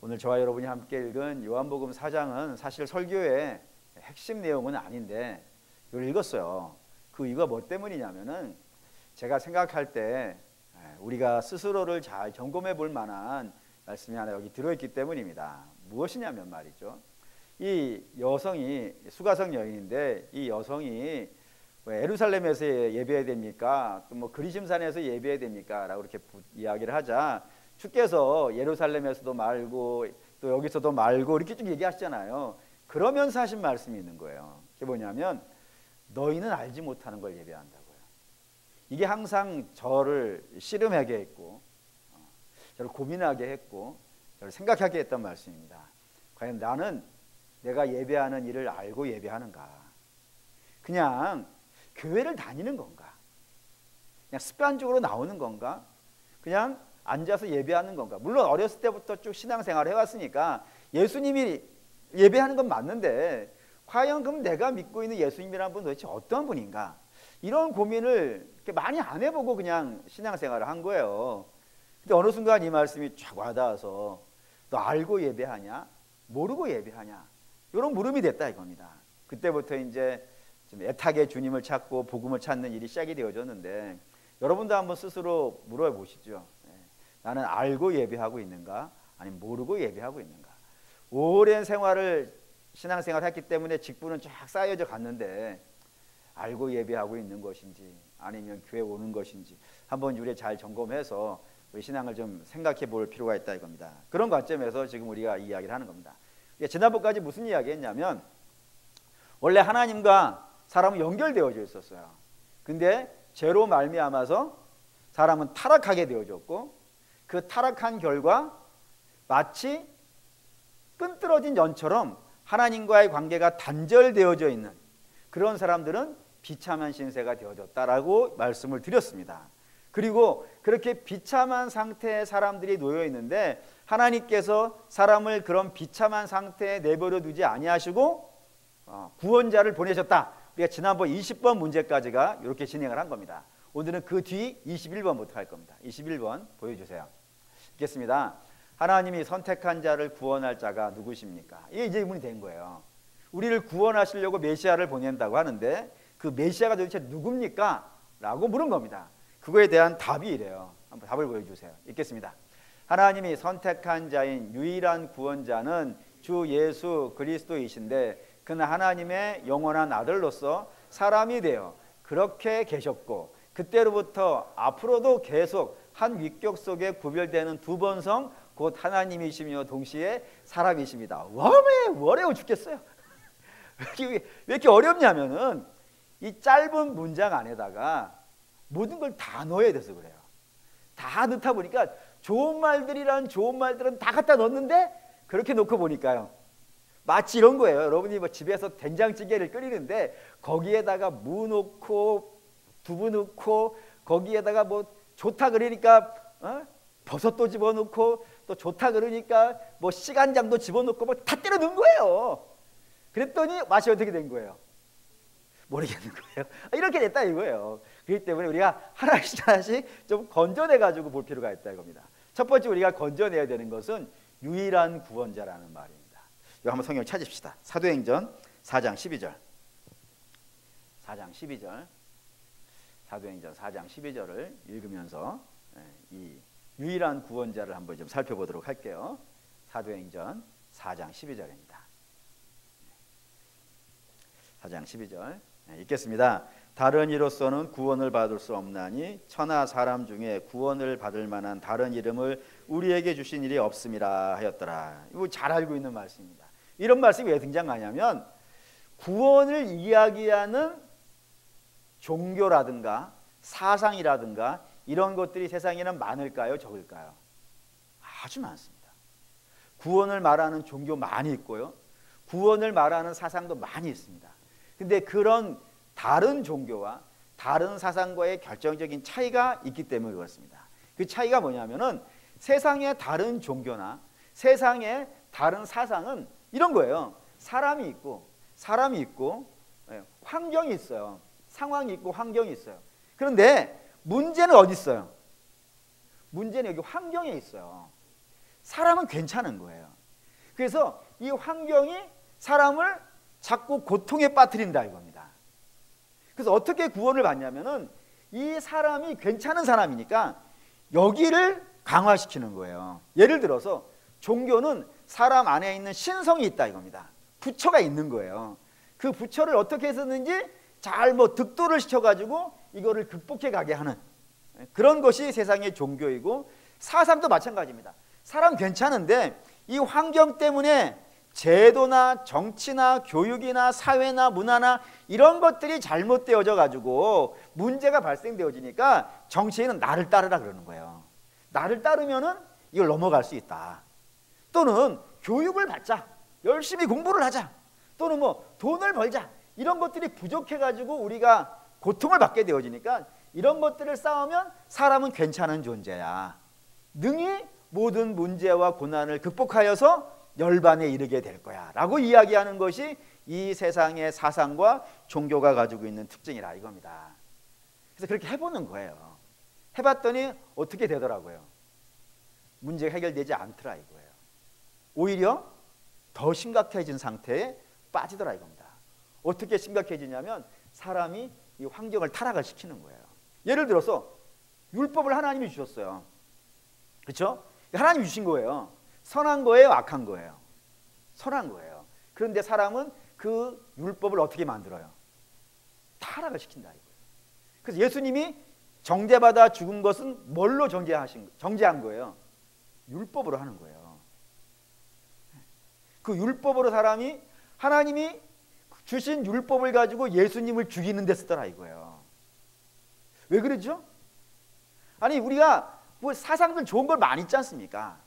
오늘 저와 여러분이 함께 읽은 요한복음 4장은 사실 설교의 핵심 내용은 아닌데 이걸 읽었어요. 그 이유가 뭐 때문이냐면은 제가 생각할 때 우리가 스스로를 잘 점검해 볼 만한 말씀이 하나 여기 들어있기 때문입니다. 무엇이냐면 말이죠, 이 여성이 수가성 여인인데 이 여성이 예루살렘에서 예배해야 됩니까? 또 뭐 그리심산에서 예배해야 됩니까? 라고 이렇게 이야기를 하자 주께서 예루살렘에서도 말고 또 여기서도 말고 이렇게 쭉 얘기하시잖아요. 그러면서 하신 말씀이 있는 거예요. 그게 뭐냐면 너희는 알지 못하는 걸 예배한다고요. 이게 항상 저를 씨름하게 했고 저를 고민하게 했고 저를 생각하게 했던 말씀입니다. 과연 나는 내가 예배하는 일을 알고 예배하는가? 그냥 교회를 다니는 건가? 그냥 습관적으로 나오는 건가? 그냥 앉아서 예배하는 건가? 물론 어렸을 때부터 쭉 신앙생활을 해왔으니까 예수님이 예배하는 건 맞는데 과연 그럼 내가 믿고 있는 예수님이라는 분은 도대체 어떤 분인가? 이런 고민을 이렇게 많이 안 해보고 그냥 신앙생활을 한 거예요. 근데 어느 순간 이 말씀이 쫙 와닿아서 너 알고 예배하냐? 모르고 예배하냐? 이런 물음이 됐다 이겁니다. 그때부터 이제 좀 애타게 주님을 찾고 복음을 찾는 일이 시작이 되어졌는데 여러분도 한번 스스로 물어보시죠. 나는 알고 예배하고 있는가? 아니면 모르고 예배하고 있는가? 오랜 생활을 신앙생활을 했기 때문에 직분은 쫙 쌓여져 갔는데 알고 예배하고 있는 것인지 아니면 교회 오는 것인지 한번 우리 잘 점검해서 우리 신앙을 좀 생각해 볼 필요가 있다 이겁니다. 그런 관점에서 지금 우리가 이 이야기를 하는 겁니다. 지난번까지 무슨 이야기 했냐면 원래 하나님과 사람은 연결되어져 있었어요. 근데 죄로 말미암아서 사람은 타락하게 되어졌고 그 타락한 결과 마치 끈떨어진 연처럼 하나님과의 관계가 단절되어져 있는 그런 사람들은 비참한 신세가 되어졌다라고 말씀을 드렸습니다. 그리고 그렇게 비참한 상태의 사람들이 놓여 있는데 하나님께서 사람을 그런 비참한 상태에 내버려 두지 아니하시고 구원자를 보내셨다. 우리가 지난번 20번 문제까지가 이렇게 진행을 한 겁니다. 오늘은 그 뒤 21번부터 할 겁니다. 21번 보여주세요. 읽겠습니다. 하나님이 선택한 자를 구원할 자가 누구십니까? 이게 이제 의문이 된 거예요. 우리를 구원하시려고 메시아를 보낸다고 하는데 그 메시아가 도대체 누굽니까? 라고 물은 겁니다. 그거에 대한 답이 이래요. 한번 답을 보여주세요. 읽겠습니다. 하나님이 선택한 자인 유일한 구원자는 주 예수 그리스도이신데 그는 하나님의 영원한 아들로서 사람이 되어 그렇게 계셨고 그때로부터 앞으로도 계속 한 위격 속에 구별되는 두 번성 곧 하나님이시며 동시에 사람이십니다. 왜 어려워 죽겠어요. 왜 이렇게 어렵냐면은 이 짧은 문장 안에다가 모든 걸 다 넣어야 돼서 그래요. 다 넣다 보니까 좋은 말들은 다 갖다 넣었는데 그렇게 놓고 보니까요 마치 이런 거예요. 여러분이 뭐 집에서 된장찌개를 끓이는데 거기에다가 무 넣고 두부 넣고 거기에다가 뭐 좋다 그러니까 버섯도 집어넣고 또 좋다 그러니까 뭐 시간장도 집어넣고 뭐 다 때려 넣은 거예요. 그랬더니 맛이 어떻게 된 거예요? 모르겠는 거예요. 이렇게 됐다 이거예요. 그렇기 때문에 우리가 하나씩 좀 건져내 가지고 볼 필요가 있다 이겁니다. 첫 번째 우리가 건져내야 되는 것은 유일한 구원자라는 말입니다. 이거 한번 성경을 찾읍시다. 사도행전 4장 12절. 4장 12절. 사도행전 4장 12절을 읽으면서 이 유일한 구원자를 한번 좀 살펴보도록 할게요. 사도행전 4장 12절입니다. 4장 12절 읽겠습니다. 다른 이로서는 구원을 받을 수 없나니 천하 사람 중에 구원을 받을 만한 다른 이름을 우리에게 주신 일이 없음이라 하였더라. 이거 잘 알고 있는 말씀입니다. 이런 말씀이 왜 등장하냐면 구원을 이야기하는 종교라든가 사상이라든가 이런 것들이 세상에는 많을까요? 적을까요? 아주 많습니다. 구원을 말하는 종교 많이 있고요. 구원을 말하는 사상도 많이 있습니다. 근데 그런 다른 종교와 다른 사상과의 결정적인 차이가 있기 때문에 그렇습니다. 그 차이가 뭐냐면은 세상의 다른 종교나 세상의 다른 사상은 이런 거예요. 사람이 있고 환경이 있어요. 상황이 있고 환경이 있어요. 그런데 문제는 어디 있어요? 문제는 여기 환경에 있어요. 사람은 괜찮은 거예요. 그래서 이 환경이 사람을 자꾸 고통에 빠뜨린다 이겁니다. 그래서 어떻게 구원을 받냐면은 이 사람이 괜찮은 사람이니까 여기를 강화시키는 거예요. 예를 들어서 종교는 사람 안에 있는 신성이 있다 이겁니다. 부처가 있는 거예요. 그 부처를 어떻게 했었는지 잘 득도를 시켜가지고 이거를 극복해 가게 하는 그런 것이 세상의 종교이고, 사상도 마찬가지입니다. 사람 괜찮은데 이 환경 때문에 제도나 정치나 교육이나 사회나 문화나 이런 것들이 잘못되어져 가지고 문제가 발생되어지니까 정치인은 나를 따르라 그러는 거예요. 나를 따르면은 이걸 넘어갈 수 있다. 또는 교육을 받자, 열심히 공부를 하자, 또는 돈을 벌자, 이런 것들이 부족해 가지고 우리가 고통을 받게 되어지니까 이런 것들을 쌓으면 사람은 괜찮은 존재야, 능히 모든 문제와 고난을 극복하여서 열반에 이르게 될 거야 라고 이야기하는 것이 이 세상의 사상과 종교가 가지고 있는 특징이라 이겁니다. 그래서 그렇게 해보는 거예요. 해봤더니 어떻게 되더라고요? 문제가 해결되지 않더라 이거예요. 오히려 더 심각해진 상태에 빠지더라 이겁니다. 어떻게 심각해지냐면 사람이 이 환경을 타락을 시키는 거예요. 예를 들어서 율법을 하나님이 주셨어요. 그렇죠? 하나님이 주신 거예요. 선한 거예요, 악한 거예요? 선한 거예요. 그런데 사람은 그 율법을 어떻게 만들어요? 타락을 시킨다 이거예요. 그래서 예수님이 정죄받아 죽은 것은 뭘로 정죄한 거예요? 율법으로 하는 거예요. 그 율법으로 사람이 하나님이 주신 율법을 가지고 예수님을 죽이는 데 쓰더라 이거예요. 왜 그러죠? 아니 우리가 사상들 좋은 걸 많이 있지 않습니까?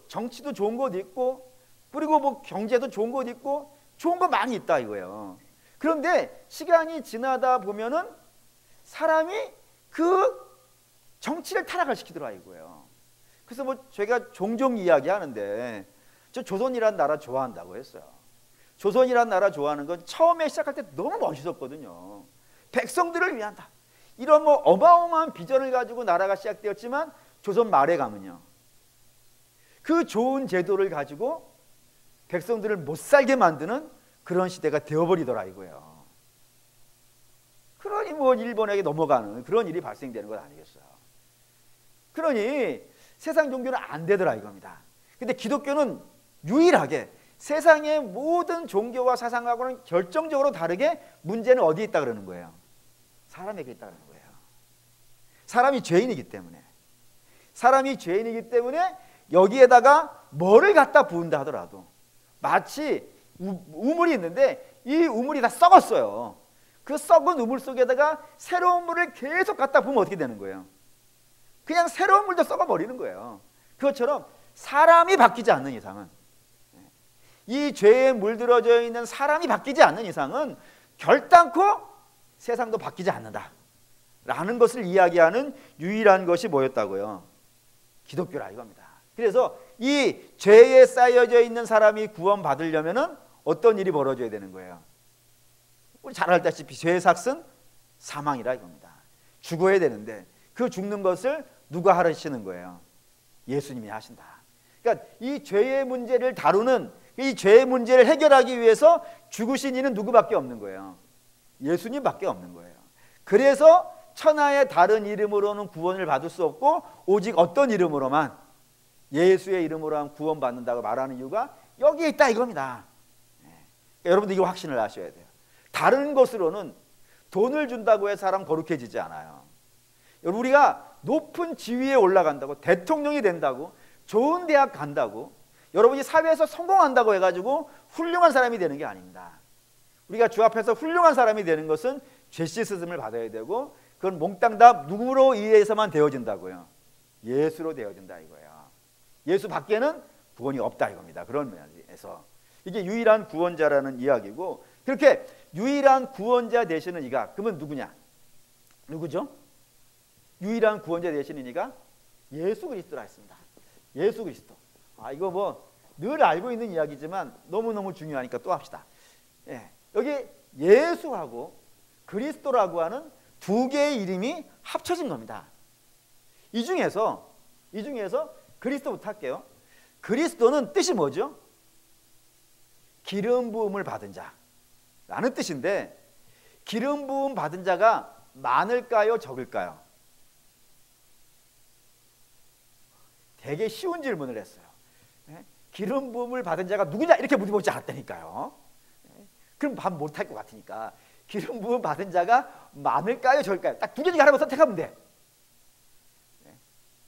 정치도 좋은 것 있고, 그리고 경제도 좋은 것 있고, 좋은 거 많이 있다 이거예요. 그런데 시간이 지나다 보면은 사람이 그 정치를 타락을 시키더라 이거예요. 그래서 제가 종종 이야기하는데 저 조선이라는 나라 좋아한다고 했어요. 조선이라는 나라 좋아하는 건 처음에 시작할 때 너무 멋있었거든요. 백성들을 위한다, 이런 어마어마한 비전을 가지고 나라가 시작되었지만 조선 말에 가면요, 그 좋은 제도를 가지고 백성들을 못 살게 만드는 그런 시대가 되어버리더라 이거예요. 그러니 일본에게 넘어가는 그런 일이 발생되는 것 아니겠어요? 그러니 세상 종교는 안 되더라 이겁니다. 근데 기독교는 유일하게 세상의 모든 종교와 사상하고는 결정적으로 다르게 문제는 어디에 있다 그러는 거예요? 사람에게 있다 그러는 거예요. 사람이 죄인이기 때문에, 사람이 죄인이기 때문에 여기에다가 뭐를 갖다 부은다 하더라도, 마치 우물이 있는데 이 우물이 다 썩었어요. 그 썩은 우물 속에다가 새로운 물을 계속 갖다 부으면 어떻게 되는 거예요? 그냥 새로운 물도 썩어버리는 거예요. 그것처럼 사람이 바뀌지 않는 이상은, 이 죄에 물들어져 있는 사람이 바뀌지 않는 이상은 결단코 세상도 바뀌지 않는다 라는 것을 이야기하는 유일한 것이 뭐였다고요? 기독교라 이겁니다. 그래서 이 죄에 쌓여져 있는 사람이 구원받으려면 어떤 일이 벌어져야 되는 거예요? 우리 잘 알다시피 죄의 삭은 사망이라 이겁니다. 죽어야 되는데 그 죽는 것을 누가 하시는 거예요? 예수님이 하신다. 그러니까 이 죄의 문제를 다루는, 이 죄의 문제를 해결하기 위해서 죽으신 이는 누구밖에 없는 거예요? 예수님밖에 없는 거예요. 그래서 천하의 다른 이름으로는 구원을 받을 수 없고 오직 어떤 이름으로만, 예수의 이름으로만 구원받는다고 말하는 이유가 여기에 있다 이겁니다. 그러니까 여러분들 이거 확신을 하셔야 돼요. 다른 것으로는 돈을 준다고 해서 사람 거룩해지지 않아요. 여러분, 우리가 높은 지위에 올라간다고, 대통령이 된다고, 좋은 대학 간다고, 여러분이 사회에서 성공한다고 해가지고 훌륭한 사람이 되는 게 아닙니다. 우리가 주 앞에서 훌륭한 사람이 되는 것은 죄 씻음을 받아야 되고, 그건 몽땅 다 누구로 의해서만 되어진다고요? 예수로 되어진다 이거예요. 예수 밖에는 구원이 없다 이겁니다. 그런 면에서 이게 유일한 구원자라는 이야기고, 그렇게 유일한 구원자 되시는 이가 그러면 누구냐? 누구죠? 유일한 구원자 되시는 이가 예수 그리스도라 했습니다. 예수 그리스도. 이거 늘 알고 있는 이야기지만 너무너무 중요하니까 또 합시다. 여기 예수하고 그리스도라고 하는 두 개의 이름이 합쳐진 겁니다. 이 중에서 그리스도부터 할게요. 그리스도는 뜻이 뭐죠? 기름 부음을 받은 자라는 뜻인데, 기름 부음 받은 자가 많을까요, 적을까요? 되게 쉬운 질문을 했어요. 기름 부음을 받은 자가 누구냐 이렇게 물어보지 않았다니까요. 그럼 밥 못할 것 같으니까 기름 부음 받은 자가 많을까요, 적을까요? 딱 두 개 중에 하나만 선택하면 돼.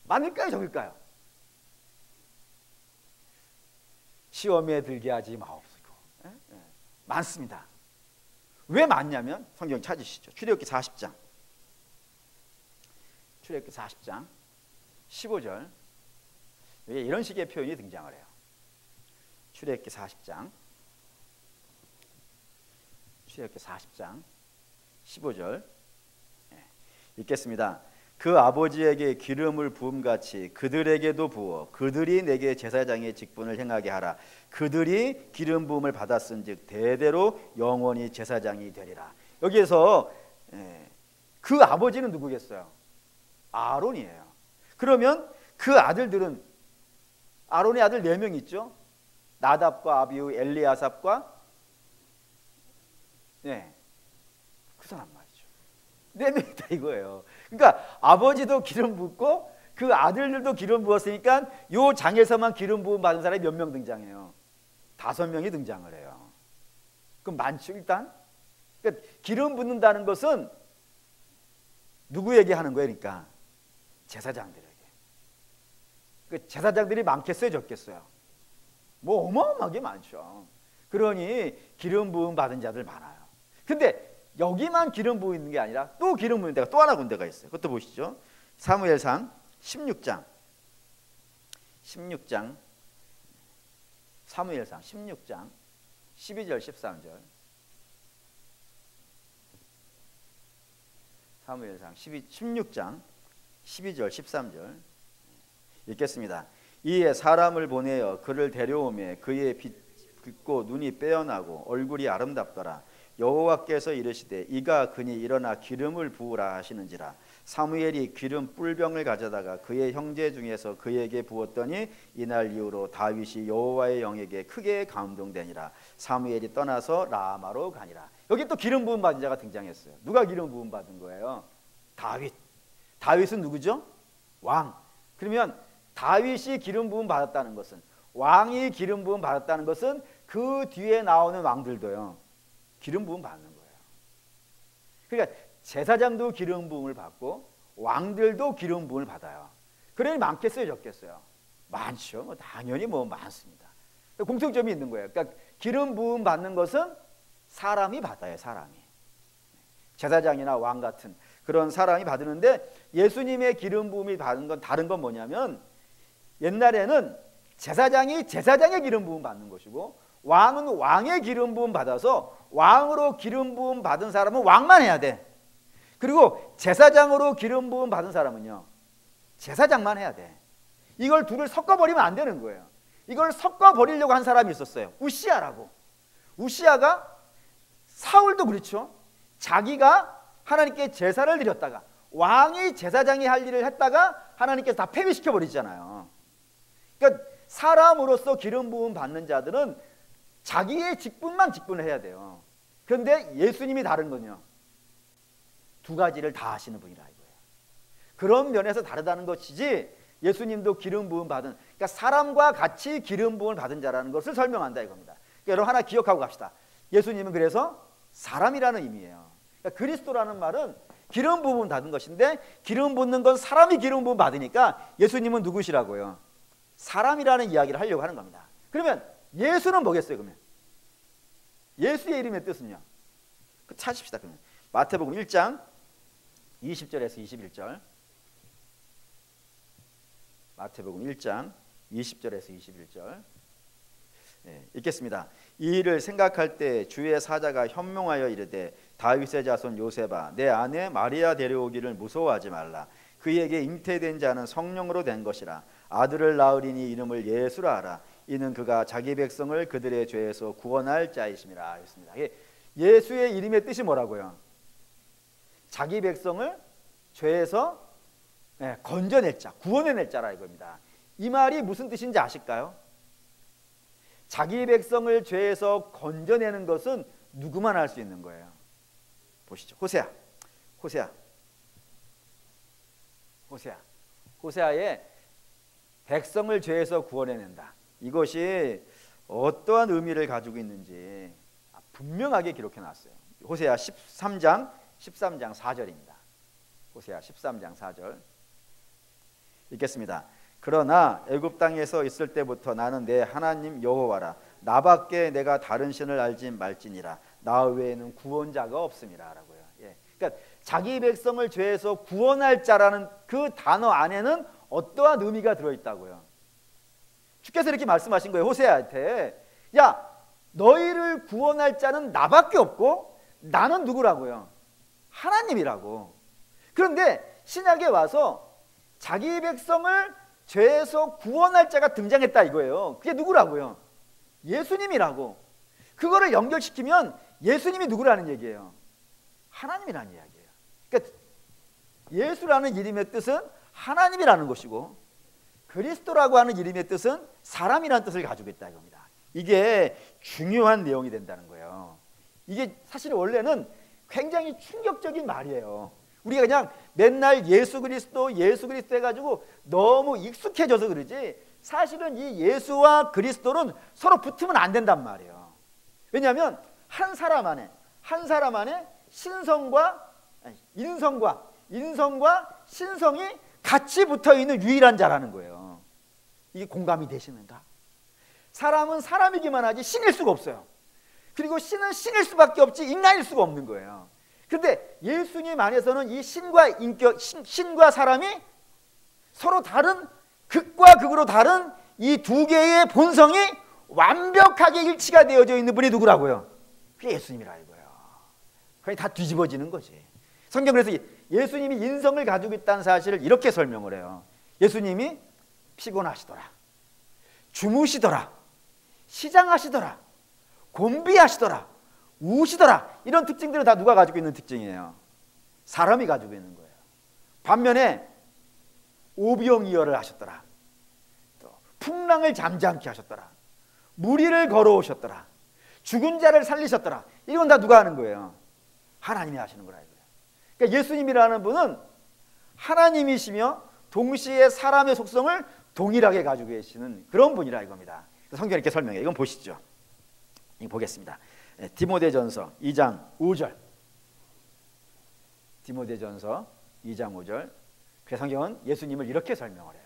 많을까요, 적을까요? 시험에 들게 하지 마옵시고. 많습니다. 왜 많냐면 성경 찾으시죠. 출애굽기 40장. 출애굽기 40장 15절. 여기 이런 식의 표현이 등장을 해요. 출애굽기 40장 15절 읽겠습니다. 그 아버지에게 기름을 부음같이 그들에게도 부어 그들이 내게 제사장의 직분을 행하게 하라. 그들이 기름 부음을 받았은즉 대대로 영원히 제사장이 되리라. 여기에서 그 아버지는 누구겠어요? 아론이에요. 그러면 그 아들들은, 아론의 아들 4명 있죠. 나답과 아비후, 엘리아삽과 그 사람 말이죠. 4명이다 이거예요. 그러니까 아버지도 기름 붓고 그 아들들도 기름 부었으니까 요 장에서만 기름 부음 받은 사람이 몇 명 등장해요? 5명이 등장을 해요. 그럼 많죠 일단. 그러니까 기름 붓는다는 것은 누구에게 하는 거예요? 그러니까 제사장들에게. 그 제사장들이 많겠어요, 적겠어요? 뭐 어마어마하게 많죠. 그러니 기름 부음 받은 자들 많아요. 근데 여기만 기름 부은 게 아니라 또 기름 부은 데가 또 하나 군데가 있어요. 그것도 보시죠. 사무엘상 16장 사무엘상 16장 12절 13절. 사무엘상 16장 12절 13절 읽겠습니다. 이에 사람을 보내어 그를 데려오매 그의 붉고 눈이 빼어나고 얼굴이 아름답더라. 여호와께서 이르시되 이가 그니 일어나 기름을 부으라 하시는지라. 사무엘이 기름 뿔병을 가져다가 그의 형제 중에서 그에게 부었더니 이날 이후로 다윗이 여호와의 영에게 크게 감동되니라. 사무엘이 떠나서 라마로 가니라. 여기 또 기름 부음 받은 자가 등장했어요. 누가 기름 부음 받은 거예요? 다윗. 다윗은 누구죠? 왕. 그러면 다윗이 기름 부음 받았다는 것은, 왕이 기름 부음 받았다는 것은 그 뒤에 나오는 왕들도요 기름 부음 받는 거예요. 그러니까 제사장도 기름 부음을 받고 왕들도 기름 부음을 받아요. 그러니 많겠어요, 적겠어요? 많죠. 당연히 많습니다. 공통점이 있는 거예요. 그러니까 기름 부음 받는 것은 사람이 받아요, 사람이. 제사장이나 왕 같은 그런 사람이 받는데, 예수님의 기름 부음이 받은 건 다른 건 뭐냐면, 옛날에는 제사장이 제사장의 기름 부음 받는 것이고 왕은 왕의 기름 부음 받아서 왕으로 기름 부음 받은 사람은 왕만 해야 돼. 그리고 제사장으로 기름 부음 받은 사람은요 제사장만 해야 돼. 이걸 둘을 섞어버리면 안 되는 거예요. 이걸 섞어버리려고 한 사람이 있었어요. 우시아라고. 우시아가, 사울도 그렇죠. 자기가 하나님께 제사를 드렸다가 왕이 제사장이 할 일을 했다가 하나님께서 다 폐위시켜버리잖아요. 그러니까 사람으로서 기름 부음 받는 자들은 자기의 직분만 직분을 해야 돼요. 그런데 예수님이 다른 건요, 2가지를 다 하시는 분이라 이거예요. 그런 면에서 다르다는 것이지, 예수님도 기름 부음 받은, 그러니까 사람과 같이 기름 부음을 받은 자라는 것을 설명한다 이겁니다. 그러니까 여러분 하나 기억하고 갑시다. 예수님은 그래서 사람이라는 의미예요. 그러니까 그리스도라는 말은 기름 부음 받은 것인데, 기름 붓는 건 사람이 기름 부음 받으니까 예수님은 누구시라고요? 사람이라는 이야기를 하려고 하는 겁니다. 그러면 예수는 뭐겠어요? 그러면 예수의 이름의 뜻은요? 찾읍시다. 그러면 마태복음 1장 20절에서 21절. 마태복음 1장 20절에서 21절. 읽겠습니다. 이 일을 생각할 때 주의 사자가 현명하여 이르되 다윗의 자손 요셉아, 내 아내 마리아 데려오기를 무서워하지 말라. 그에게 잉태된 자는 성령으로 된 것이라. 아들을 낳으리니 이름을 예수라 하라. 이는 그가 자기 백성을 그들의 죄에서 구원할 자이심이라 했습니다. 예수의 이름의 뜻이 뭐라고요? 자기 백성을 죄에서 건져낼 자, 구원해낼 자라 이겁니다. 이 말이 무슨 뜻인지 아실까요? 자기 백성을 죄에서 건져내는 것은 누구만 할 수 있는 거예요. 보시죠. 호세아의 백성을 죄에서 구원해낸다. 이것이 어떠한 의미를 가지고 있는지 분명하게 기록해 놨어요. 호세아 13장 4절입니다. 호세아 13장 4절 읽겠습니다. 그러나 애굽 땅에서 있을 때부터 나는 내 하나님 여호와라. 나밖에 내가 다른 신을 알지 말지니라. 나 외에는 구원자가 없음이라라고요. 예. 그러니까 자기 백성을 죄에서 구원할 자라는 그 단어 안에는 어떠한 의미가 들어있다고요. 주께서 이렇게 말씀하신 거예요. 호세아한테. 야, 너희를 구원할 자는 나밖에 없고 나는 누구라고요? 하나님이라고. 그런데 신약에 와서 자기 백성을 죄에서 구원할 자가 등장했다 이거예요. 그게 누구라고요? 예수님이라고. 그거를 연결시키면 예수님이 누구라는 얘기예요? 하나님이라는 이야기예요. 그러니까 예수라는 이름의 뜻은 하나님이라는 것이고 그리스도라고 하는 이름의 뜻은 사람이라는 뜻을 가지고 있다 이겁니다. 이게 중요한 내용이 된다는 거예요. 이게 사실 원래는 굉장히 충격적인 말이에요. 우리가 그냥 맨날 예수 그리스도 해가지고 너무 익숙해져서 그러지 사실은 이 예수와 그리스도는 서로 붙으면 안 된단 말이에요. 왜냐하면 한 사람 안에 인성과 신성이 같이 붙어있는 유일한 자라는 거예요. 이게 공감이 되시는가? 사람은 사람이기만 하지 신일 수가 없어요. 그리고 신은 신일 수밖에 없지 인간일 수가 없는 거예요. 그런데 예수님 안에서는 이 신과 사람이 서로 다른 극과 극으로 다른 이 두 개의 본성이 완벽하게 일치가 되어져 있는 분이 누구라고요? 그게 예수님이라 이거예요. 그게 다 뒤집어지는 거지. 성경 그래서 예수님이 인성을 가지고 있다는 사실을 이렇게 설명을 해요. 예수님이 피곤하시더라, 주무시더라, 시장하시더라, 곤비하시더라, 우시더라. 이런 특징들은 다 누가 가지고 있는 특징이에요? 사람이 가지고 있는 거예요. 반면에 오병이어를 하셨더라, 또 풍랑을 잠잠케 하셨더라, 무리를 걸어오셨더라, 죽은 자를 살리셨더라. 이건 다 누가 하는 거예요? 하나님이 하시는 거라 이거예요. 그러니까 예수님이라는 분은 하나님이시며 동시에 사람의 속성을 동일하게 가지고 계시는 그런 분이라 이겁니다. 성경이 이렇게 설명해요. 이건 보시죠. 이거 보겠습니다. 디모데전서 2장 5절. 디모데전서 2장 5절. 그 성경은 예수님을 이렇게 설명을 해요.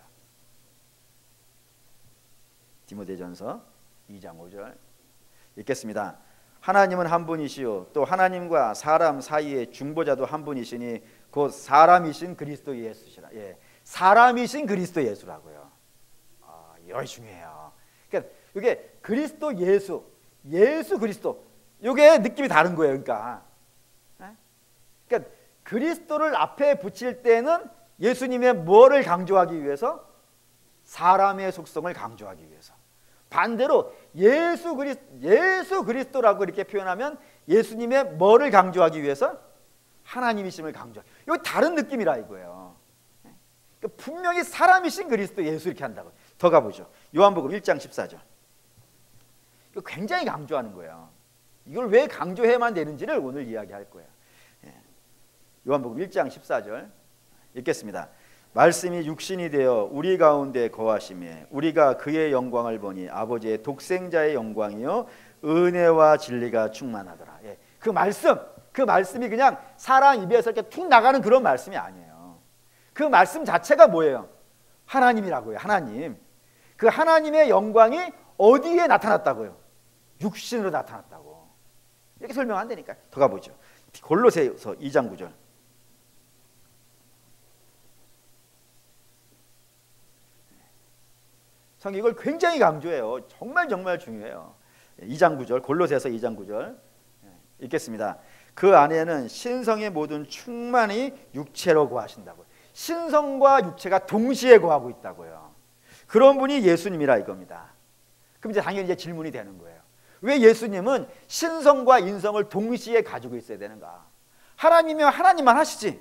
디모데전서 2장 5절 읽겠습니다. 하나님은 한 분이시요 또 하나님과 사람 사이의 중보자도 한 분이시니 곧 사람이신 그리스도 예수시라. 예, 사람이신 그리스도 예수라고요. 이거 중요해요. 그러니까 이게 그리스도 예수 그리스도 이게 느낌이 다른 거예요. 그러니까 그리스도를 앞에 붙일 때는 예수님의 뭐를 강조하기 위해서? 사람의 속성을 강조하기 위해서. 반대로 예수 그리스도라고 이렇게 표현하면 예수님의 뭐를 강조하기 위해서? 하나님이심을 강조하기. 이거 다른 느낌이라 이거예요. 그러니까 분명히 사람이신 그리스도 예수 이렇게 한다고. 더 가보죠. 요한복음 1장 14절. 이거 굉장히 강조하는 거예요. 이걸 왜 강조해야만 되는지를 오늘 이야기할 거예요. 요한복음 1장 14절 읽겠습니다. 말씀이 육신이 되어 우리 가운데 거하시매 우리가 그의 영광을 보니 아버지의 독생자의 영광이요 은혜와 진리가 충만하더라. 예, 그 말씀이 그냥 사람 입에서 이렇게 툭 나가는 그런 말씀이 아니에요. 그 말씀 자체가 뭐예요? 하나님이라고요. 하나님. 그 하나님의 영광이 어디에 나타났다고요? 육신으로 나타났다고. 이렇게 설명 안 되니까 더 가보죠. 골로새서 2장 9절. 성경 이걸 굉장히 강조해요. 정말 중요해요. 2장 9절 골로새서 2장 9절 읽겠습니다. 그 안에는 신성의 모든 충만이 육체로 거하신다고요. 신성과 육체가 동시에 거하고 있다고요. 그런 분이 예수님이라 이겁니다. 그럼 이제 당연히 질문이 되는 거예요. 왜 예수님은 신성과 인성을 동시에 가지고 있어야 되는가? 하나님이면 하나님만 하시지,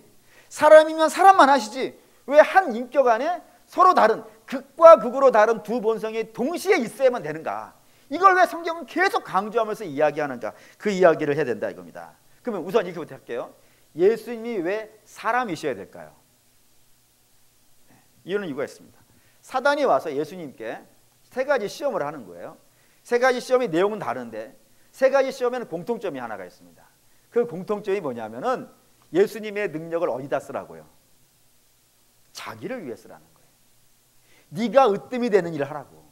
사람이면 사람만 하시지, 왜 한 인격 안에 서로 다른 극과 극으로 다른 두 본성이 동시에 있어야만 되는가? 이걸 왜 성경은 계속 강조하면서 이야기하는가? 그 이야기를 해야 된다 이겁니다. 그러면 우선 이렇게부터 할게요. 예수님이 왜 사람이셔야 될까요? 이유는 이유가 있습니다. 사단이 와서 예수님께 세 가지 시험을 하는 거예요. 세 가지 시험의 내용은 다른데 세 가지 시험에는 공통점이 하나가 있습니다. 그 공통점이 뭐냐면은 예수님의 능력을 어디다 쓰라고요? 자기를 위해 쓰라는 거예요. 네가 으뜸이 되는 일을 하라고.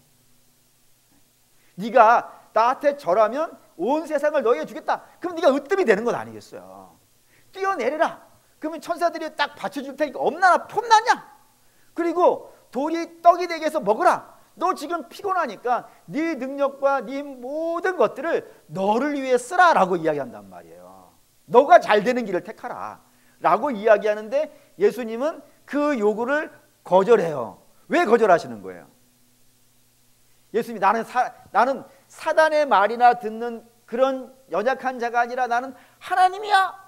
네가 나한테 절하면 온 세상을 너희에게 주겠다. 그럼 네가 으뜸이 되는 건 아니겠어요. 뛰어내려라. 그러면 천사들이 딱 받쳐줄 테니까 엄나나 폼나냐. 그리고 돌이 떡이 되게 해서 먹으라. 너 지금 피곤하니까 네 능력과 네 모든 것들을 너를 위해 쓰라라고 이야기한단 말이에요. 너가 잘 되는 길을 택하라 라고 이야기하는데 예수님은 그 요구를 거절해요. 왜 거절하시는 거예요? 예수님이 나는 사단의 말이나 듣는 그런 연약한 자가 아니라 나는 하나님이야.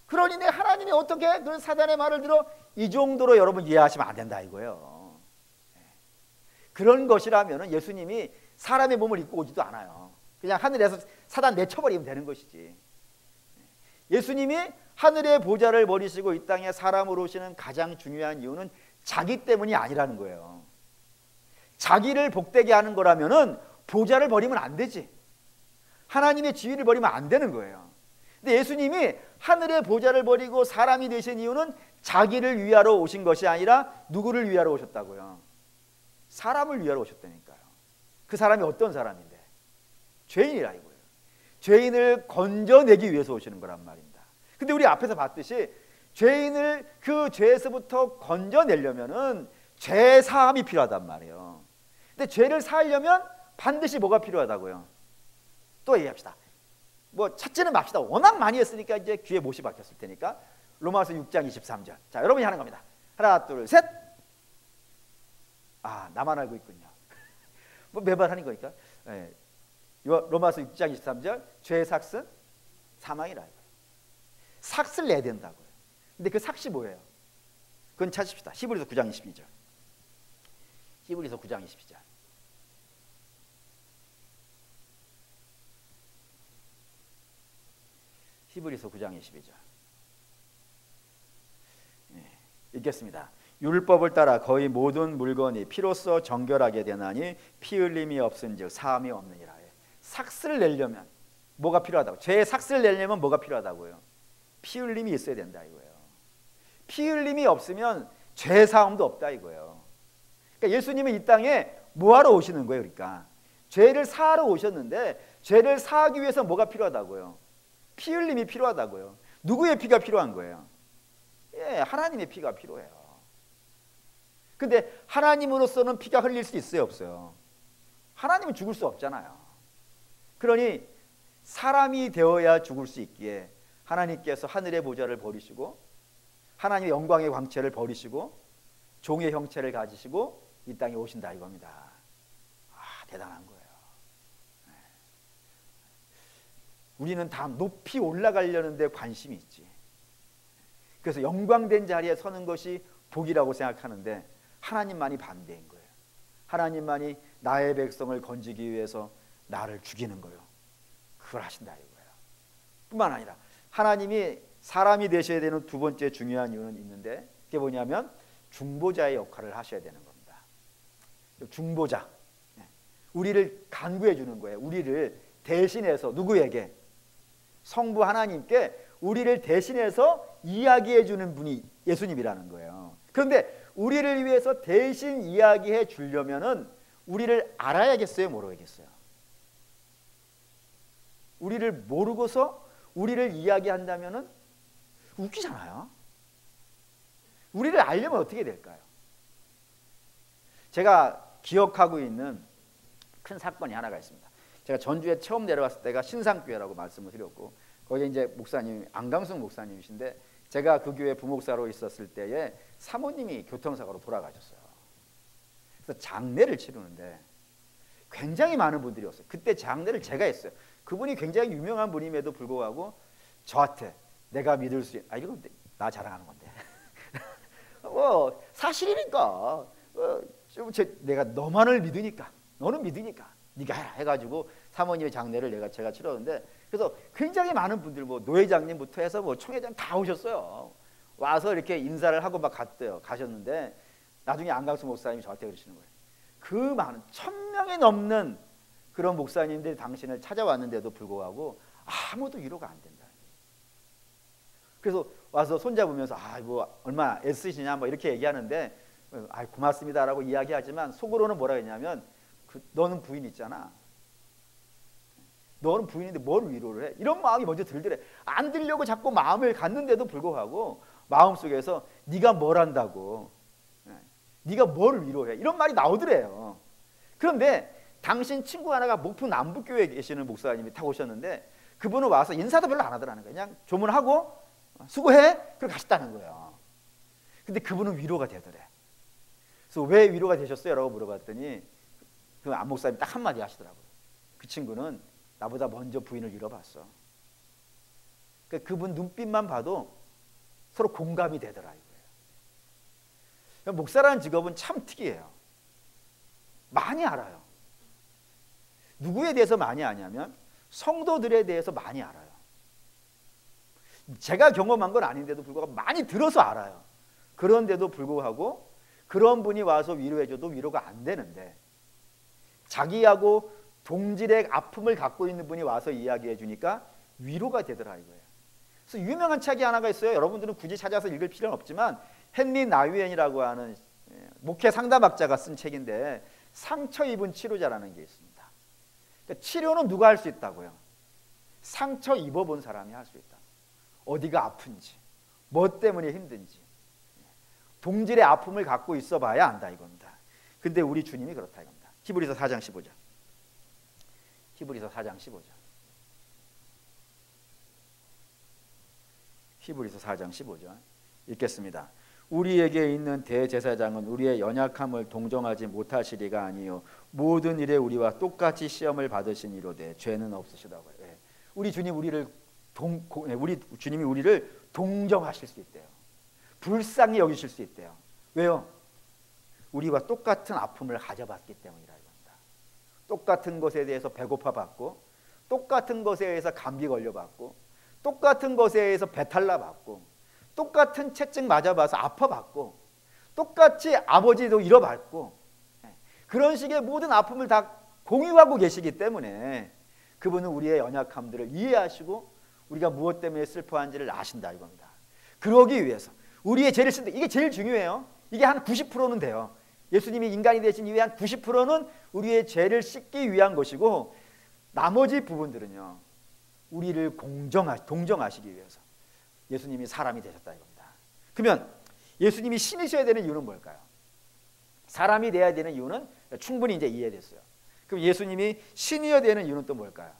그러니 내 하나님이 어떻게 그런 사단의 말을 들어? 이 정도로 여러분 이해하시면 안 된다 이거예요. 그런 것이라면 예수님이 사람의 몸을 입고 오지도 않아요. 그냥 하늘에서 사단 내쳐버리면 되는 것이지. 예수님이 하늘의 보좌를 버리시고 이 땅에 사람으로 오시는 가장 중요한 이유는 자기 때문이 아니라는 거예요. 자기를 복되게 하는 거라면은 보좌를 버리면 안 되지. 하나님의 지위를 버리면 안 되는 거예요. 근데 예수님이 하늘의 보좌를 버리고 사람이 되신 이유는 자기를 위하러 오신 것이 아니라 누구를 위하러 오셨다고요? 사람을 위하러 오셨다니까요. 그 사람이 어떤 사람인데? 죄인이라 이거예요. 죄인을 건져내기 위해서 오시는 거란 말입니다. 근데 우리 앞에서 봤듯이 죄인을 그 죄에서부터 건져내려면은 죄 사함이 필요하단 말이에요. 근데 죄를 사하려면 반드시 뭐가 필요하다고요? 또 얘기합시다. 뭐 찾지는 맙시다. 워낙 많이 했으니까 이제 귀에 못이 박혔을 테니까 로마서 6장 23절. 자, 여러분이 하는 겁니다. 하나, 둘, 셋. 아, 나만 알고 있군요. 뭐 매번 하는 거니까. 네. 로마서 6장 23절. 죄의 삭은 사망이라 이거예요. 삭을 내야 된다고요. 근데 그 삭이 뭐예요? 그건 찾읍시다. 히브리서 9장 22절. 히브리서 9장 22절. 히브리서 9장 22절. 네, 읽겠습니다. 율법을 따라 거의 모든 물건이 피로써 정결하게 되나니 피 흘림이 없은즉 사함이 없느니라. 삭을 내려면 뭐가 필요하다고? 죄의 삭을 내려면 뭐가 필요하다고요? 피 흘림이 있어야 된다 이거예요. 피 흘림이 없으면 죄 사함도 없다 이거예요. 그러니까 예수님은 이 땅에 뭐하러 오시는 거예요? 그러니까 죄를 사하러 오셨는데 죄를 사하기 위해서 뭐가 필요하다고요? 피 흘림이 필요하다고요. 누구의 피가 필요한 거예요? 예, 하나님의 피가 필요해요. 근데 하나님으로서는 피가 흘릴 수 있어요, 없어요? 하나님은 죽을 수 없잖아요. 그러니 사람이 되어야 죽을 수 있기에 하나님께서 하늘의 보좌를 버리시고 하나님의 영광의 광채를 버리시고 종의 형체를 가지시고 이 땅에 오신다 이겁니다. 아, 대단한 거예요. 우리는 다 높이 올라가려는 데 관심이 있지. 그래서 영광된 자리에 서는 것이 복이라고 생각하는데 하나님만이 반대인 거예요. 하나님만이 나의 백성을 건지기 위해서 나를 죽이는 거예요. 그걸 하신다 이거예요. 뿐만 아니라 하나님이 사람이 되셔야 되는 두 번째 중요한 이유는 있는데 그게 뭐냐면 중보자의 역할을 하셔야 되는 겁니다. 중보자, 우리를 간구해 주는 거예요. 우리를 대신해서 누구에게? 성부 하나님께 우리를 대신해서 이야기해 주는 분이 예수님이라는 거예요. 그런데 우리를 위해서 대신 이야기해 주려면은 우리를 알아야겠어요, 모르겠어요? 우리를 모르고서 우리를 이야기한다면은 웃기잖아요. 우리를 알려면 어떻게 될까요? 제가 기억하고 있는 큰 사건이 하나가 있습니다. 제가 전주에 처음 내려갔을 때가 신상교회라고 말씀을 드렸고 거기 이제 목사님 안강숙 목사님이신데 제가 그 교회 부목사로 있었을 때에 사모님이 교통사고로 돌아가셨어요. 그래서 장례를 치르는데 굉장히 많은 분들이 왔어요. 그때 장례를 제가 했어요. 그분이 굉장히 유명한 분임에도 불구하고 저한테 내가 믿을 수 있는 이건 나 자랑하는 건데 사실이니까 내가 너만을 믿으니까 너는 믿으니까 네가 해라 해가지고 사모님의 장례를 제가 치렀는데, 그래서 굉장히 많은 분들 뭐 노회장님부터 해서 뭐 총회장 다 오셨어요. 와서 이렇게 인사를 하고 막 갔대요. 가셨는데 나중에 안강수 목사님이 저한테 그러시는 거예요. 그 많은 1000명이 넘는 그런 목사님들이 당신을 찾아왔는데도 불구하고 아무도 위로가 안 된다. 그래서 와서 손잡으면서 뭐 얼마나 애쓰시냐 뭐 이렇게 얘기하는데, 고맙습니다라고 이야기하지만 속으로는 뭐라 했냐면, 너는 부인 있잖아. 너는 부인인데 뭘 위로를 해? 이런 마음이 먼저 들더래. 안 들려고 자꾸 마음을 갖는데도 불구하고 마음속에서 네가 뭘 한다고, 네가 뭘 위로해, 이런 말이 나오더래요. 그런데 당신 친구 하나가 목포 남북교회에 계시는 목사님이 딱 오셨는데, 그분은 와서 인사도 별로 안 하더라는 거예요. 그냥 조문하고 수고해 그러고 가셨다는 거예요. 근데 그분은 위로가 되더래. 그래서 왜 위로가 되셨어요? 라고 물어봤더니 그 안 목사님이 딱 한마디 하시더라고요. 그 친구는 나보다 먼저 부인을 잃어봤어. 그러니까 그분 눈빛만 봐도 서로 공감이 되더라 이거예요. 목사라는 직업은 참 특이해요. 많이 알아요. 누구에 대해서 많이 아냐면 성도들에 대해서 많이 알아요. 제가 경험한 건 아닌데도 불구하고 많이 들어서 알아요. 그런데도 불구하고 그런 분이 와서 위로해줘도 위로가 안 되는데, 자기하고 동질의 아픔을 갖고 있는 분이 와서 이야기해 주니까 위로가 되더라 이거예요. 그래서 유명한 책이 하나가 있어요. 여러분들은 굳이 찾아서 읽을 필요는 없지만 헨리 나위엔이라고 하는 목회 상담학자가 쓴 책인데, 상처 입은 치료자라는 게 있습니다. 그러니까 치료는 누가 할 수 있다고요? 상처 입어본 사람이 할 수 있다. 어디가 아픈지, 뭐 때문에 힘든지, 동질의 아픔을 갖고 있어 봐야 안다 이겁니다. 근데 우리 주님이 그렇다 이겁니다. 히브리서 4장 15절. 히브리서 4장 15절. 히브리서 4장 15절 읽겠습니다. 우리에게 있는 대제사장은 우리의 연약함을 동정하지 못하시리가 아니요 모든 일에 우리와 똑같이 시험을 받으신 이로되 죄는 없으시다고요. 우리 주님이 우리를 동정하실 수 있대요. 불쌍히 여기실 수 있대요. 왜요? 우리와 똑같은 아픔을 가져봤기 때문이라 이겁니다. 똑같은 것에 대해서 배고파 받고, 똑같은 것에 의해서 감기 걸려 받고, 똑같은 것에 의해서 배탈 나 받고, 똑같은 채찍 맞아 봐서 아파 받고, 똑같이 아버지도 잃어받고, 그런 식의 모든 아픔을 다 공유하고 계시기 때문에 그분은 우리의 연약함들을 이해하시고 우리가 무엇 때문에 슬퍼한지를 아신다 이겁니다. 그러기 위해서 우리의 죄를 씻는다. 이게 제일 중요해요. 이게 한 90%는 돼요. 예수님이 인간이 되신 이후에 한 90%는 우리의 죄를 씻기 위한 것이고, 나머지 부분들은요 우리를 동정하시기 위해서 예수님이 사람이 되셨다 이겁니다. 그러면 예수님이 신이셔야 되는 이유는 뭘까요? 사람이 돼야 되는 이유는 충분히 이제 이해됐어요. 그럼 예수님이 신이어야 되는 이유는 또 뭘까요?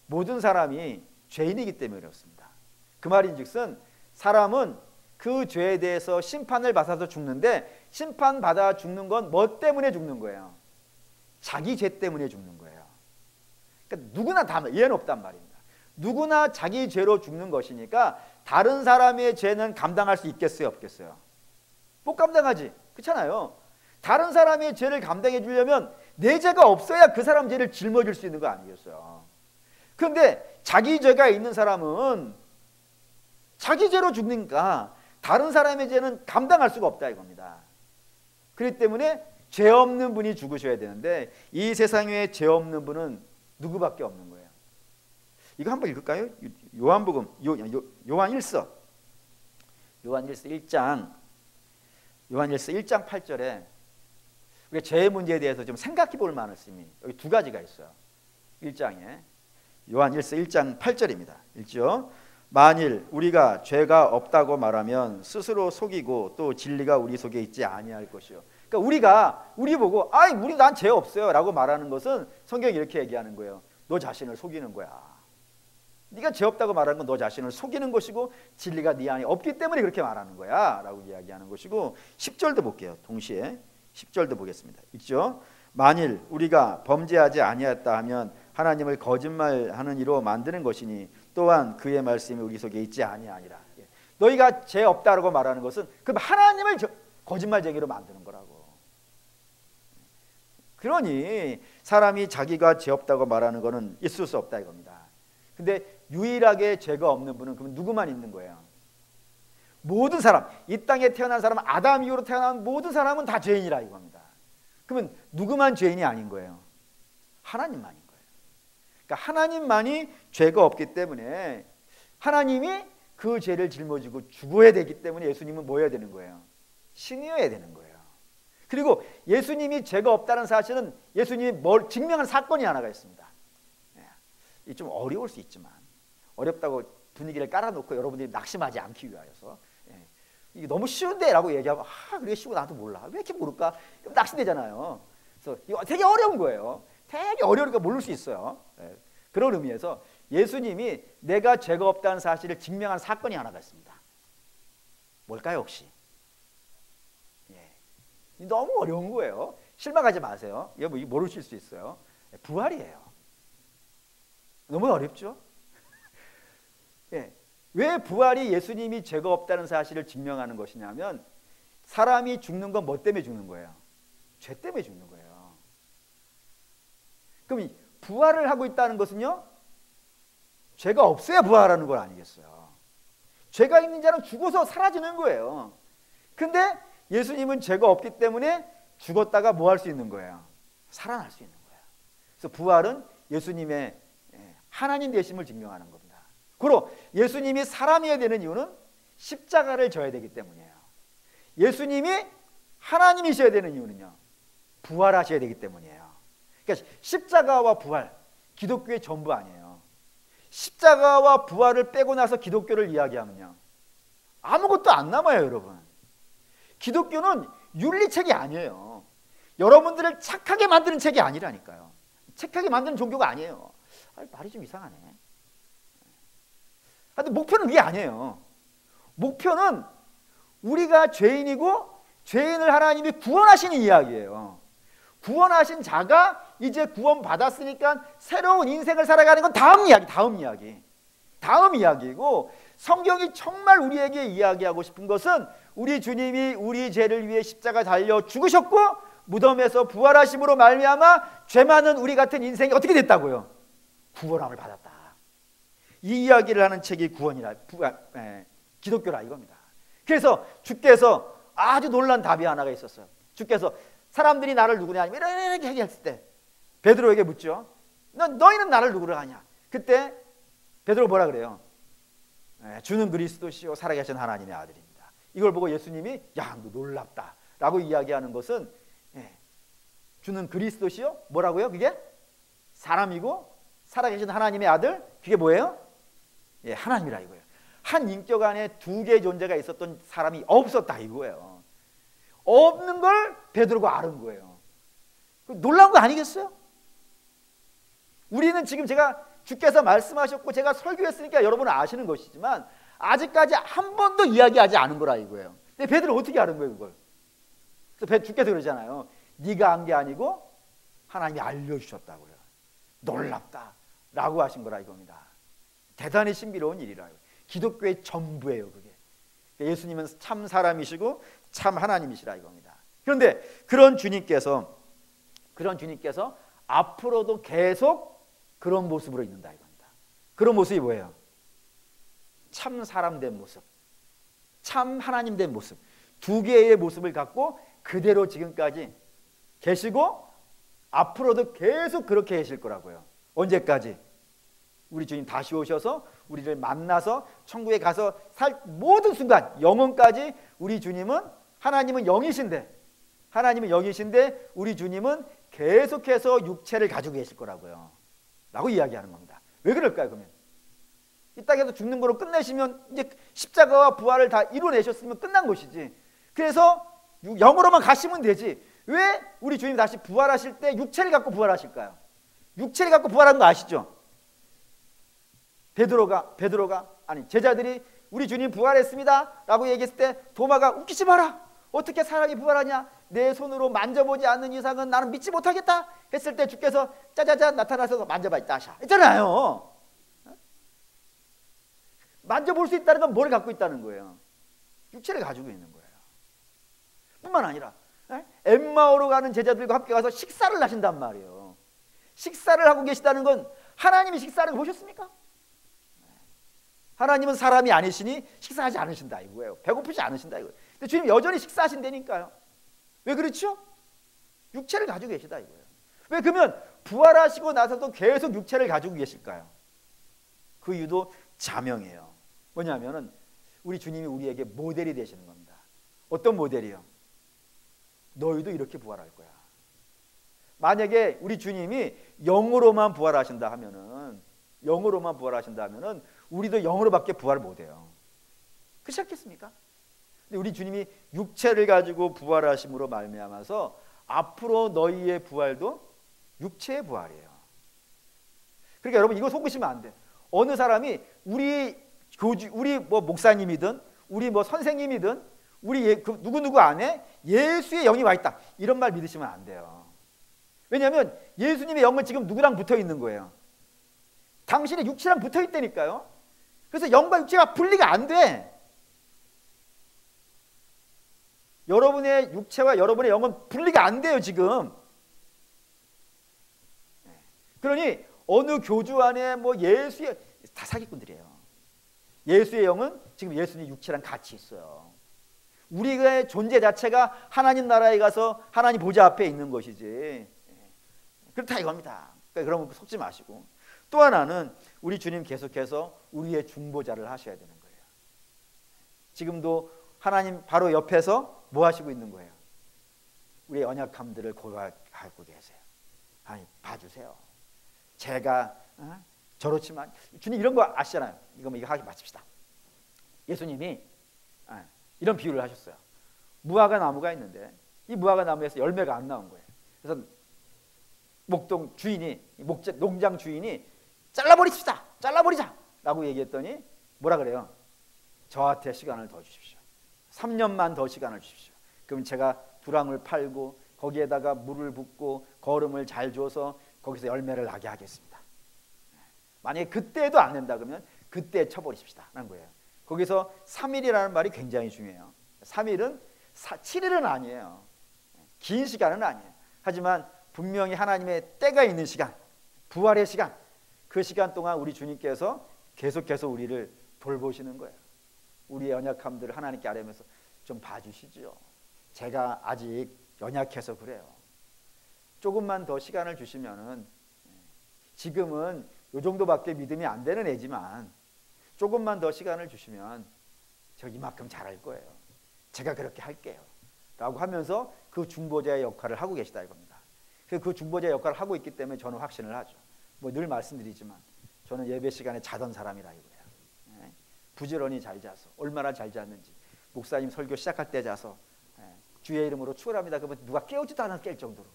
모든 사람이 죄인이기 때문에 그렇습니다. 그 말인즉슨 사람은 그 죄에 대해서 심판을 받아서 죽는데, 심판받아 죽는 건 뭐 때문에 죽는 거예요? 자기 죄 때문에 죽는 거예요. 그러니까 누구나 다 예는 없단 말입니다. 누구나 자기 죄로 죽는 것이니까 다른 사람의 죄는 감당할 수 있겠어요, 없겠어요? 못 감당하지. 그렇잖아요. 다른 사람의 죄를 감당해 주려면 내 죄가 없어야 그 사람 죄를 짊어질 수 있는 거 아니겠어요? 그런데 자기 죄가 있는 사람은 자기 죄로 죽으니까 다른 사람의 죄는 감당할 수가 없다 이겁니다. 그렇기 때문에 죄 없는 분이 죽으셔야 되는데, 이 세상에 죄 없는 분은 누구밖에 없는 거예요. 이거 한번 읽을까요? 요한복음 요한 1서 1장 8절에 우리가 죄의 문제에 대해서 좀 생각해 볼 만한 말씀이 여기 두 가지가 있어요. 1장에 요한 1서 1장 8절입니다. 읽죠? 만일 우리가 죄가 없다고 말하면 스스로 속이고 또 진리가 우리 속에 있지 아니할 것이요. 그러니까 우리 보고 난 죄 없어요 라고 말하는 것은 성경이 이렇게 얘기하는 거예요. 너 자신을 속이는 거야. 네가 죄 없다고 말하는 건 너 자신을 속이는 것이고 진리가 네 안에 없기 때문에 그렇게 말하는 거야 라고 이야기하는 것이고, 10절도 볼게요. 동시에 10절도 보겠습니다. 읽죠? 만일 우리가 범죄하지 아니했다 하면 하나님을 거짓말하는 이로 만드는 것이니 또한 그의 말씀이 우리 속에 있지 아니하니라. 너희가 죄 없다라고 말하는 것은 그럼 하나님을 거짓말쟁이로 만드는 거라고. 그러니 사람이 자기가 죄 없다고 말하는 것은 있을 수 없다 이겁니다. 근데 유일하게 죄가 없는 분은 그러면 누구만 있는 거예요? 모든 사람, 이 땅에 태어난 사람은 아담 이후로 태어난 모든 사람은 다 죄인이라 이겁니다. 그러면 누구만 죄인이 아닌 거예요? 하나님만인 거예요. 그러니까 하나님만이 죄가 없기 때문에 하나님이 그 죄를 짊어지고 죽어야 되기 때문에 예수님은 뭐 해야 되는 거예요? 신이어야 되는 거예요. 그리고 예수님이 죄가 없다는 사실은 예수님이 뭘 증명한 사건이 하나가 있습니다. 이게 좀 어려울 수 있지만, 어렵다고 분위기를 깔아놓고 여러분들이 낙심하지 않기 위하여서, 이게 너무 쉬운데 라고 얘기하면 그게 쉬워 나도 몰라 왜 이렇게 모를까? 그럼 낙심되잖아요. 그래서 이거 되게 어려운 거예요. 되게 어려우니까 모를 수 있어요. 그런 의미에서 예수님이 내가 죄가 없다는 사실을 증명한 사건이 하나가 있습니다. 뭘까요 혹시? 너무 어려운 거예요. 실망하지 마세요. 이거 모르실 수 있어요. 부활이에요. 너무 어렵죠? 왜 부활이 예수님이 죄가 없다는 사실을 증명하는 것이냐면, 사람이 죽는 건 뭐 때문에 죽는 거예요? 죄 때문에 죽는 거예요. 그럼 이 부활을 하고 있다는 것은요, 죄가 없어야 부활하는 건 아니겠어요? 죄가 있는 자는 죽어서 사라지는 거예요. 근데 예수님은 죄가 없기 때문에 죽었다가 뭐 할 수 있는 거예요? 살아날 수 있는 거예요. 그래서 부활은 예수님의 하나님 되심을 증명하는 겁니다. 그리고 예수님이 사람이어야 되는 이유는 십자가를 져야 되기 때문이에요. 예수님이 하나님이셔야 되는 이유는요, 부활하셔야 되기 때문이에요. 그러니까 십자가와 부활, 기독교의 전부 아니에요. 십자가와 부활을 빼고 나서 기독교를 이야기하면요, 아무것도 안 남아요, 여러분. 기독교는 윤리책이 아니에요. 여러분들을 착하게 만드는 책이 아니라니까요. 착하게 만드는 종교가 아니에요. 말이 좀 이상하네. 근데 목표는 그게 아니에요. 목표는 우리가 죄인이고 죄인을 하나님이 구원하시는 이야기예요. 구원하신 자가 이제 구원받았으니까 새로운 인생을 살아가는 건 다음 이야기이고, 성경이 정말 우리에게 이야기하고 싶은 것은 우리 주님이 우리 죄를 위해 십자가 달려 죽으셨고 무덤에서 부활하심으로 말미암아 죄 많은 우리 같은 인생이 어떻게 됐다고요? 구원함을 받았다. 이 이야기를 하는 책이 기독교라 이겁니다. 그래서 주께서 아주 놀란 답이 하나가 있었어요. 주께서 사람들이 나를 누구냐 이렇게 얘기했을 때 베드로에게 묻죠. 너희는 나를 누구로 하냐? 그때 베드로 뭐라 그래요? 주는 그리스도시요 살아계신 하나님의 아들입니다. 이걸 보고 예수님이 야, 너 놀랍다 라고 이야기하는 것은, 주는 그리스도시요 뭐라고요? 그게 사람이고 살아계신 하나님의 아들, 그게 뭐예요? 하나님이라 이거예요. 한 인격 안에 두 개의 존재가 있었던 사람이 없었다 이거예요. 없는 걸 베드로가 아는 거예요. 놀라운 거 아니겠어요? 우리는 지금 주께서 말씀하셨고 제가 설교했으니까 여러분은 아시는 것이지만 아직까지 한 번도 이야기하지 않은 거라 이거예요. 근데 베드로 어떻게 아는 거예요 그걸? 그래서 주께서 그러잖아요. 네가 한 게 아니고 하나님이 알려주셨다고요. 놀랍다 라고 하신 거라 이겁니다. 대단히 신비로운 일이라요. 기독교의 전부예요 그게. 예수님은 참 사람이시고 참 하나님이시라 이겁니다. 그런데 그런 주님께서 앞으로도 계속 그런 모습으로 있는다 이겁니다. 그런 모습이 뭐예요? 참 사람 된 모습, 참 하나님 된 모습, 두 개의 모습을 갖고 그대로 지금까지 계시고 앞으로도 계속 그렇게 계실 거라고요. 언제까지? 우리 주님 다시 오셔서 우리를 만나서 천국에 가서 살 모든 순간 영원까지 우리 주님은, 하나님은 영이신데 우리 주님은 계속해서 육체를 가지고 계실 거라고요 라고 이야기하는 겁니다. 왜 그럴까요? 그러면 이 땅에서 죽는 거로 끝내시면 이제 십자가와 부활을 다 이루어내셨으면 끝난 것이지. 그래서 영으로만 가시면 되지. 왜 우리 주님 다시 부활하실 때 육체를 갖고 부활하실까요? 육체를 갖고 부활한 거 아시죠? 제자들이 우리 주님 부활했습니다 라고 얘기했을 때 도마가 웃기지 마라. 어떻게 사람이 부활하냐? 내 손으로 만져보지 않는 이상은 나는 믿지 못하겠다 했을 때 주께서 짜자잔 나타나서 만져봐 있다샤 했잖아요. 만져볼 수 있다는 건 뭘 갖고 있다는 거예요? 육체를 가지고 있는 거예요. 뿐만 아니라 엠마오로 가는 제자들과 함께 가서 식사를 하신단 말이에요. 식사를 하고 계시다는 건 하나님이 식사를 보셨습니까? 하나님은 사람이 아니시니 식사하지 않으신다 이거예요. 배고프지 않으신다 이거예요. 근데 주님 여전히 식사하신다니까요. 왜 그렇죠? 육체를 가지고 계시다 이거예요. 왜 그러면 부활하시고 나서도 계속 육체를 가지고 계실까요? 그 이유도 자명해요. 뭐냐면은 우리 주님이 우리에게 모델이 되시는 겁니다. 어떤 모델이요? 너희도 이렇게 부활할 거야. 만약에 우리 주님이 영으로만 부활하신다 하면은, 영으로만 부활하신다 하면은 우리도 영으로밖에 부활을 못해요. 그렇지 않겠습니까? 근데 우리 주님이 육체를 가지고 부활하심으로 말미암아서 앞으로 너희의 부활도 육체의 부활이에요. 그러니까 여러분 이거 속으시면 안 돼. 어느 사람이 우리 뭐 목사님이든 우리 뭐 선생님이든 우리 누구누구 안에 예수의 영이 와 있다 이런 말 믿으시면 안 돼요. 왜냐하면 예수님의 영은 지금 누구랑 붙어 있는 거예요? 당신의 육체랑 붙어 있다니까요. 그래서 영과 육체가 분리가 안 돼. 여러분의 육체와 여러분의 영은 분리가 안 돼요 지금. 그러니 어느 교주 안에 뭐 예수의 다 사기꾼들이에요. 예수의 영은 지금 예수님 육체랑 같이 있어요. 우리의 존재 자체가 하나님 나라에 가서 하나님 보좌 앞에 있는 것이지. 그렇다 이겁니다. 그러니까 그러면 속지 마시고. 또 하나는 우리 주님 계속해서 우리의 중보자를 하셔야 되는 거예요. 지금도 하나님 바로 옆에서 뭐 하시고 있는 거예요? 우리의 연약함들을 고백하고 계세요. 아니 봐주세요. 제가 저렇지만 주님 이런 거 아시잖아요. 이거 하기 마칩시다. 예수님이 이런 비유를 하셨어요. 무화과 나무가 있는데 이 무화과 나무에서 열매가 안 나온 거예요. 그래서 목동 주인이 농장 주인이 잘라버리십시다. 잘라버리자 라고 얘기했더니 뭐라 그래요? 저한테 시간을 더 주십시오. 3년만 더 시간을 주십시오. 그럼 제가 두랑을 팔고 거기에다가 물을 붓고 거름을 잘 줘서 거기서 열매를 나게 하겠습니다. 만약에 그때도 안 된다 그러면 그때 쳐버리십시다 라는 거예요. 거기서 3일이라는 말이 굉장히 중요해요. 3일은 7일은 아니에요. 긴 시간은 아니에요. 하지만 분명히 하나님의 때가 있는 시간, 부활의 시간, 그 시간 동안 우리 주님께서 계속해서 우리를 돌보시는 거예요. 우리의 연약함들을 하나님께 아뢰면서 좀 봐주시죠. 제가 아직 연약해서 그래요. 조금만 더 시간을 주시면은, 지금은 요 정도밖에 믿음이 안 되는 애지만 조금만 더 시간을 주시면 저 이만큼 잘할 거예요. 제가 그렇게 할게요 라고 하면서 그 중보자의 역할을 하고 계시다 이겁니다. 그 중보자의 역할을 하고 있기 때문에 저는 확신을 하죠. 뭐 늘 말씀드리지만 저는 예배 시간에 자던 사람이라 이거예요. 부지런히 잘 자서 얼마나 잘 잤는지, 목사님 설교 시작할 때 자서 주의 이름으로 축원합니다 그러면 누가 깨우지도 않아 깰 정도로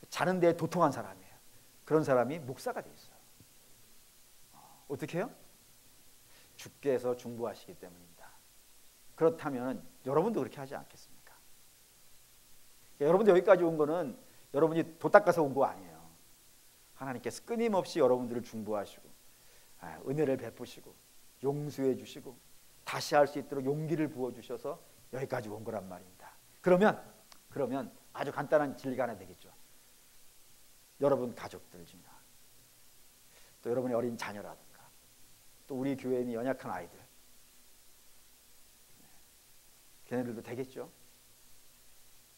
자는 데 도통한 사람이에요. 그런 사람이 목사가 돼 있어요. 어떻게 해요? 주께서 중보하시기 때문입니다. 그렇다면 여러분도 그렇게 하지 않겠습니까? 여러분도 여기까지 온 거는 여러분이 도 닦아서 온 거 아니에요. 하나님께서 끊임없이 여러분들을 중보하시고 은혜를 베푸시고 용서해 주시고 다시 할 수 있도록 용기를 부어주셔서 여기까지 온 거란 말입니다. 그러면 아주 간단한 진리가 하나 되겠죠. 여러분 가족들 중에 또 여러분의 어린 자녀라든가 또 우리 교회에 있는 연약한 아이들, 걔네들도 되겠죠.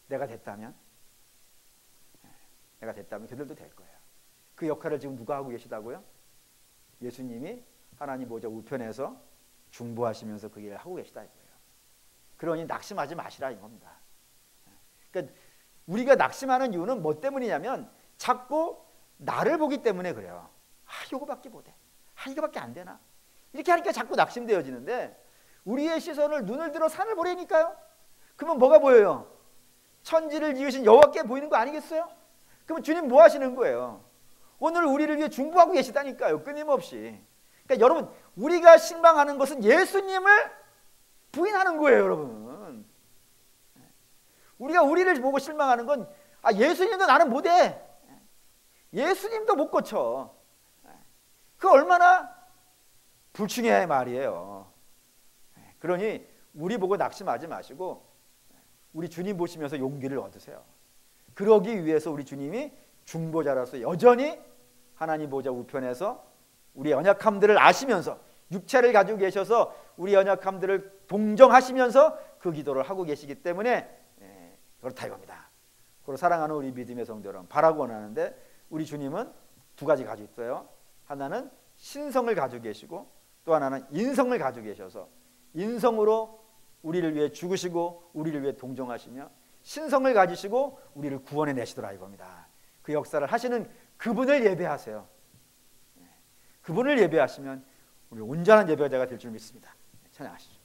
내가 됐다면 걔들도 될 거예요. 그 역할을 지금 누가 하고 계시다고요? 예수님이 하나님 보좌 우편에서 중보하시면서 그 일을 하고 계시다 이거예요. 그러니 낙심하지 마시라 이겁니다. 그러니까 우리가 낙심하는 이유는 뭐 때문이냐면 자꾸 나를 보기 때문에 그래요. 이거밖에 못해. 이거밖에 안 되나? 이렇게 하니까 자꾸 낙심되어지는데 우리의 시선을 눈을 들어 산을 보라니까요. 그러면 뭐가 보여요? 천지를 지으신 여호와께 보이는 거 아니겠어요? 그러면 주님 뭐 하시는 거예요? 오늘 우리를 위해 중보하고 계시다니까요. 끊임없이. 그러니까 여러분 우리가 실망하는 것은 예수님을 부인하는 거예요. 여러분 우리가 우리를 보고 실망하는 건 예수님도 나는 못해. 예수님도 못 고쳐. 그 얼마나 불충의 말이에요. 그러니 우리 보고 낙심하지 마시고 우리 주님 보시면서 용기를 얻으세요. 그러기 위해서 우리 주님이 중보자로서 여전히 하나님 보좌 우편에서 우리 연약함들을 아시면서 육체를 가지고 계셔서 우리 연약함들을 동정하시면서 그 기도를 하고 계시기 때문에 그렇다 이겁니다. 그리고 사랑하는 우리 믿음의 성도 여러분, 바라고 원하는데 우리 주님은 두 가지 가지고 있어요. 하나는 신성을 가지고 계시고 또 하나는 인성을 가지고 계셔서 인성으로 우리를 위해 죽으시고 우리를 위해 동정하시며 신성을 가지시고 우리를 구원해 내시더라 이겁니다. 그 역사를 하시는 그분을 예배하세요. 그분을 예배하시면 우리 온전한 예배자가 될 줄 믿습니다. 찬양하시죠.